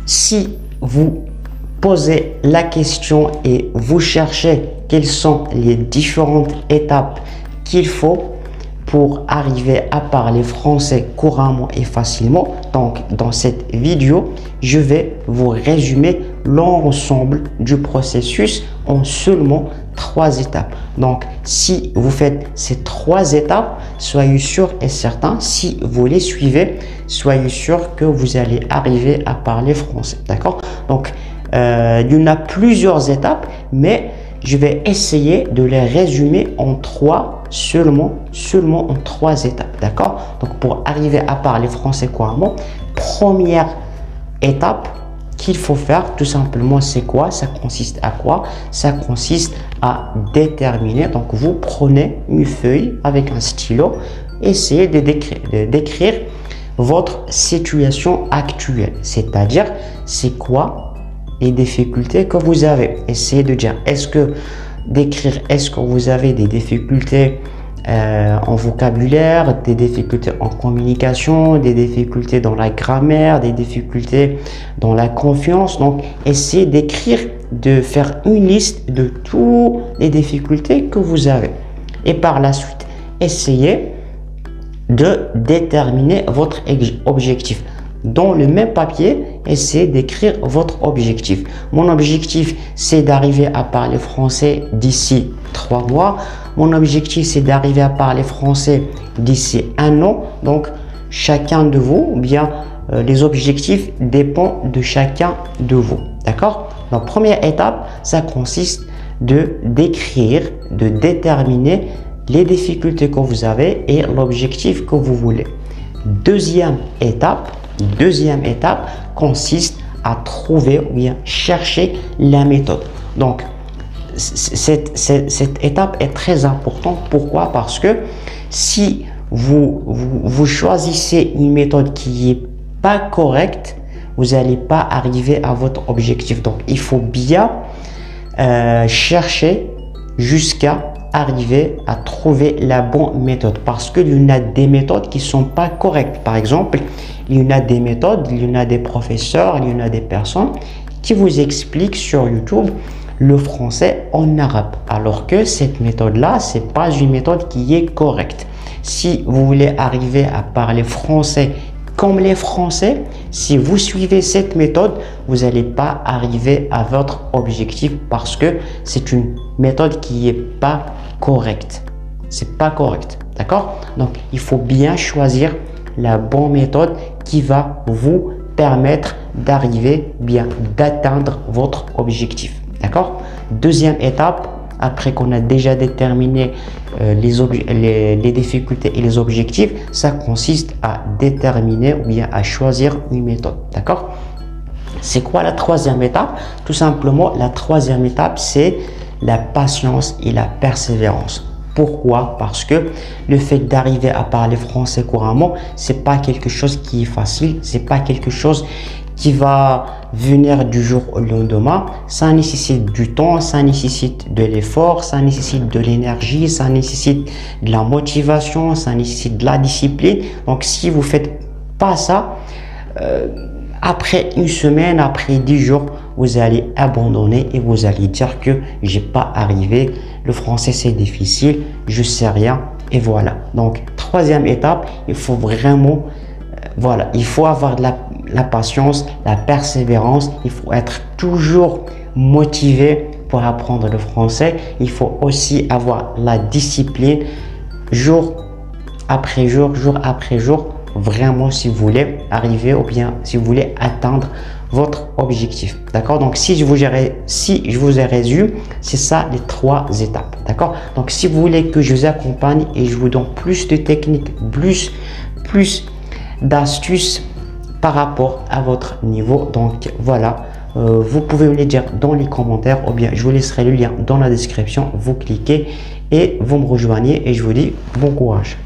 Si vous posez la question et vous cherchez quelles sont les différentes étapes qu'il faut pour arriver à parler français couramment et facilement, donc dans cette vidéo, je vais vous résumer l'ensemble du processus en seulement 3 étapes. Donc, si vous faites ces 3 étapes, soyez sûr et certain, si vous les suivez, soyez sûr que vous allez arriver à parler français. D'accord? Donc, il y en a plusieurs étapes, mais je vais essayer de les résumer en 3 seulement en 3 étapes. D'accord? Donc, pour arriver à parler français couramment, première étape qu'il faut faire, tout simplement, c'est quoi? Ça consiste à quoi? Ça consiste à déterminer. Donc, vous prenez une feuille avec un stylo, essayez de décrire votre situation actuelle. C'est-à-dire, c'est quoi les difficultés que vous avez? Essayez de dire, est-ce que vous avez des difficultés en vocabulaire, des difficultés en communication, des difficultés dans la grammaire, des difficultés dans la confiance. Donc, essayez d'écrire, de faire une liste de toutes les difficultés que vous avez. Et par la suite, essayez de déterminer votre objectif. Dans le même papier, essayez d'écrire votre objectif. Mon objectif, c'est d'arriver à parler français d'ici 3 mois. Mon objectif, c'est d'arriver à parler français d'ici 1 an. Donc, chacun de vous, ou bien les objectifs dépendent de chacun de vous. D'accord? Donc, première étape, ça consiste de décrire, de déterminer les difficultés que vous avez et l'objectif que vous voulez. Deuxième étape consiste à trouver ou bien chercher la méthode. Donc, cette étape est très importante. Pourquoi? Parce que si vous choisissez une méthode qui n'est pas correcte, vous n'allez pas arriver à votre objectif. Donc, il faut bien chercher jusqu'à arriver à trouver la bonne méthode, parce qu'il y en a des méthodes qui sont pas correctes. Par exemple, il y en a des méthodes, il y en a des professeurs, il y en a des personnes qui vous expliquent sur YouTube le français en arabe, alors que cette méthode-là, c'est pas une méthode qui est correcte. Si vous voulez arriver à parler français comme les Français, si vous suivez cette méthode, vous n'allez pas arriver à votre objectif, parce que c'est une méthode qui n'est pas correcte. C'est pas correct. D'accord? Donc, il faut bien choisir la bonne méthode qui va vous permettre d'arriver bien, d'atteindre votre objectif. D'accord? Deuxième étape, après qu'on a déjà déterminé les difficultés et les objectifs, ça consiste à déterminer ou bien à choisir une méthode. D'accord? C'est quoi la troisième étape? Tout simplement, la troisième étape, c'est la patience et la persévérance. Pourquoi? Parce que le fait d'arriver à parler français couramment, c'est pas quelque chose qui est facile, c'est pas quelque chose qui va venir du jour au lendemain. Ça nécessite du temps, ça nécessite de l'effort, ça nécessite de l'énergie, ça nécessite de la motivation, ça nécessite de la discipline. Donc, si vous faites pas ça, après une semaine, après 10 jours, vous allez abandonner et vous allez dire que j'ai pas arrivé, le français c'est difficile, je sais rien, et voilà. Donc, troisième étape, il faut vraiment, voilà, il faut avoir de la patience, la persévérance, il faut être toujours motivé pour apprendre le français. Il faut aussi avoir la discipline jour après jour, vraiment, si vous voulez arriver ou bien si vous voulez atteindre votre objectif. D'accord? Donc, si je vous ai résumé, c'est ça les 3 étapes. D'accord? Donc, si vous voulez que je vous accompagne et je vous donne plus de techniques, plus d'astuces par rapport à votre niveau, donc voilà, vous pouvez me les dire dans les commentaires ou bien je vous laisserai le lien dans la description. Vous cliquez et vous me rejoignez et je vous dis bon courage.